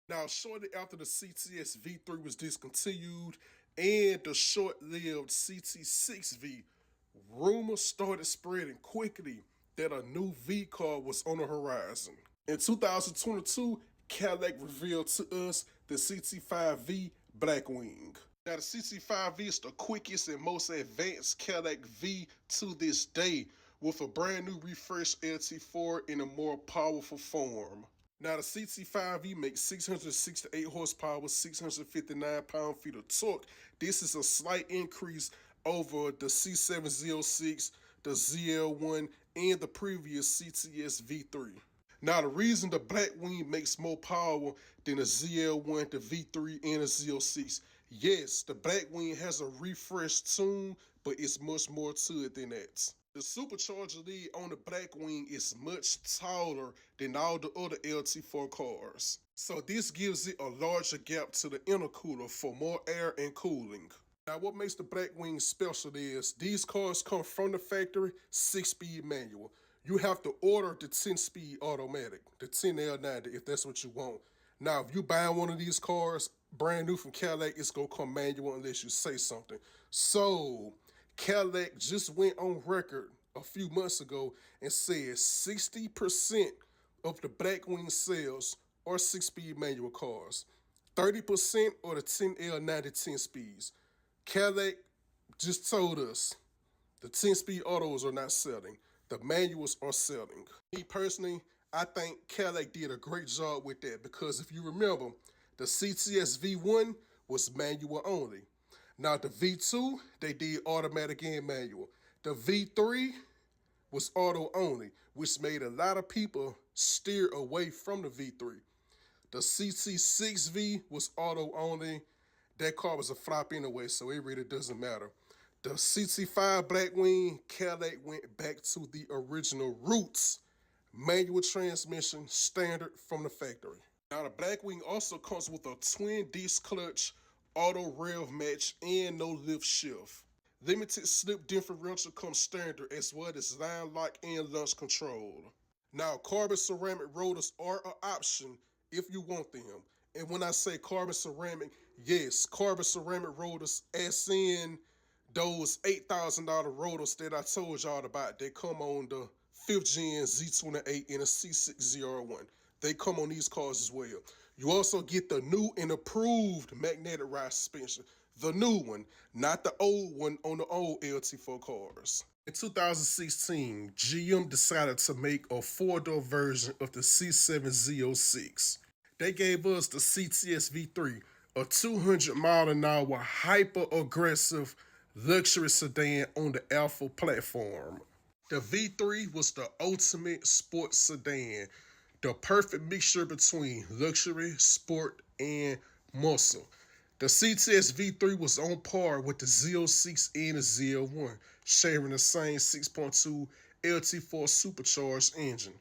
Now, shortly after the CTS V3 was discontinued and the short-lived CT6V, rumors started spreading quickly that a new V car was on the horizon. In 2022, Cadillac revealed to us the CT5V Blackwing. Now, the CT5V is the quickest and most advanced Cadillac V to this day, with a brand new refreshed LT4 in a more powerful form. Now, the CT5V makes 668 horsepower, 659 pound-feet of torque. This is a slight increase over the C706, the ZL1, and the previous CTS V3. Now, the reason the Blackwing makes more power than the ZL1, the V3, and the Z06, yes, the Blackwing has a refreshed tune, but it's much more to it than that. The supercharger lead on the Blackwing is much taller than all the other LT4 cars. So this gives it a larger gap to the intercooler for more air and cooling. Now, what makes the Blackwing special is these cars come from the factory 6-speed manual. You have to order the 10-speed automatic, the 10L90, if that's what you want. Now, if you buy one of these cars brand new from Cadillac, it's going to come manual unless you say something. So, Cadillac just went on record a few months ago and said 60% of the Blackwing sales are 6-speed manual cars. 30% are the 10L90 10 speeds. Cadillac just told us the 10-speed autos are not selling. The manuals are selling. Me personally, I think Cadillac did a great job with that because if you remember, the CTS V1 was manual only. Now the V2, they did automatic and manual. The V3 was auto only, which made a lot of people steer away from the V3. The CT6V was auto only. That car was a flop anyway, so it really doesn't matter. The CT5 Blackwing, Cadillac went back to the original roots. Manual transmission, standard from the factory. Now the Blackwing also comes with a twin disc clutch, auto rev match, and no lift shift. Limited slip differential comes standard as well as line lock and launch control. Now carbon ceramic rotors are an option if you want them. And when I say carbon ceramic, yes, carbon ceramic rotors as in those $8,000 rotors that I told y'all about. They come on the 5th gen Z28 and a C601. They come on these cars as well. You also get the new and approved magnetic ride suspension. The new one, not the old one on the old LT4 cars. In 2016, GM decided to make a 4-door version of the C7Z06. They gave us the CTS V3, a 200-mile-an-hour hyper-aggressive luxury sedan on the Alpha platform. The V3 was the ultimate sports sedan, the perfect mixture between luxury, sport, and muscle. The CTS V3 was on par with the Z06 and the ZL1, sharing the same 6.2 LT4 supercharged engine.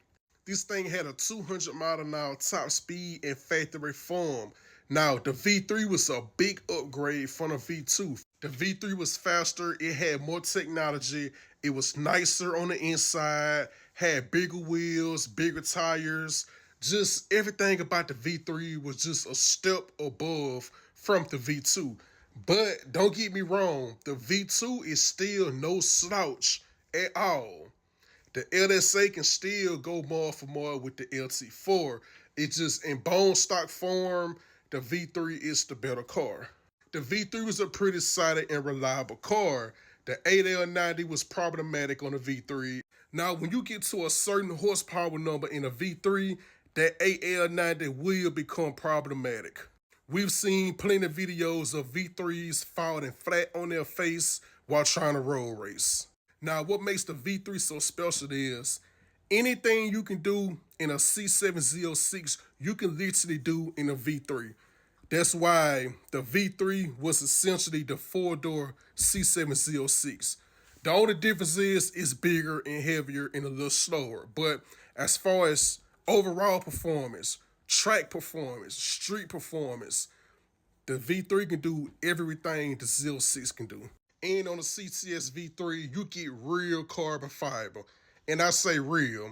This thing had a 200-mile-an-hour top speed and factory form. Now, the V3 was a big upgrade from the V2. The V3 was faster, it had more technology, it was nicer on the inside, had bigger wheels, bigger tires. Just everything about the V3 was just a step above from the V2. But don't get me wrong, the V2 is still no slouch at all. The LSA can still go more for more with the LT4. It's just in bone stock form, the V3 is the better car. The V3 was a pretty solid and reliable car. The 8L90 was problematic on the V3. Now, when you get to a certain horsepower number in a V3, that 8L90 will become problematic. We've seen plenty of videos of V3s falling flat on their face while trying to road race. Now, what makes the V3 so special is anything you can do in a C706, you can literally do in a V3. That's why the V3 was essentially the 4-door C706. The only difference is it's bigger and heavier and a little slower. But as far as overall performance, track performance, street performance, the V3 can do everything the Z06 can do. And on the CTS V3, you get real carbon fiber. And I say real.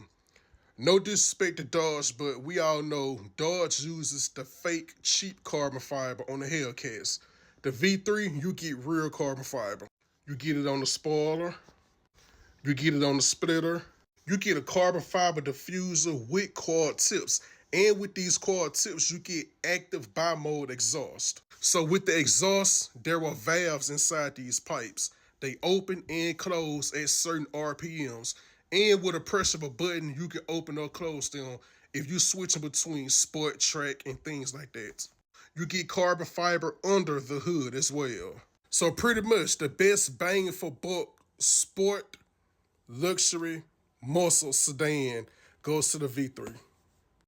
No disrespect to Dodge, but we all know Dodge uses the fake cheap carbon fiber on the Hellcats. The V3, you get real carbon fiber. You get it on the spoiler, you get it on the splitter, you get a carbon fiber diffuser with quad tips. And with these quad tips, you get active bi-mode exhaust. So with the exhaust, there are valves inside these pipes. They open and close at certain RPMs. And with a press of a button, you can open or close them if you switch between sport, track, and things like that. You get carbon fiber under the hood as well. So pretty much the best bang for buck sport, luxury, muscle sedan goes to the V3.